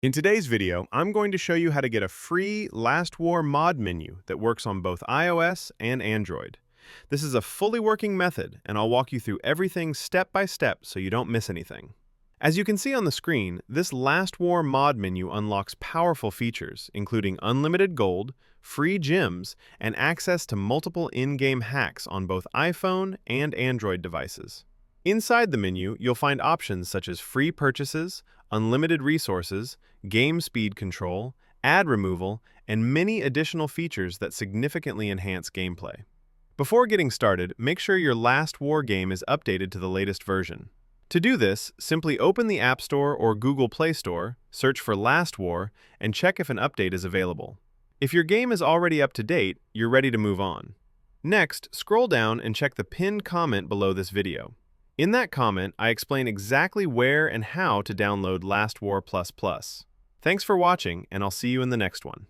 In today's video, I'm going to show you how to get a free Last War mod menu that works on both iOS and Android. This is a fully working method, and I'll walk you through everything step by step so you don't miss anything. As you can see on the screen, this Last War mod menu unlocks powerful features, including unlimited gold, free gems, and access to multiple in-game hacks on both iPhone and Android devices. Inside the menu, you'll find options such as free purchases, unlimited resources, game speed control, ad removal, and many additional features that significantly enhance gameplay. Before getting started, make sure your Last War game is updated to the latest version. To do this, simply open the App Store or Google Play Store, search for Last War, and check if an update is available. If your game is already up to date, you're ready to move on. Next, scroll down and check the pinned comment below this video. In that comment, I explain exactly where and how to download Last War++. Thanks for watching, and I'll see you in the next one.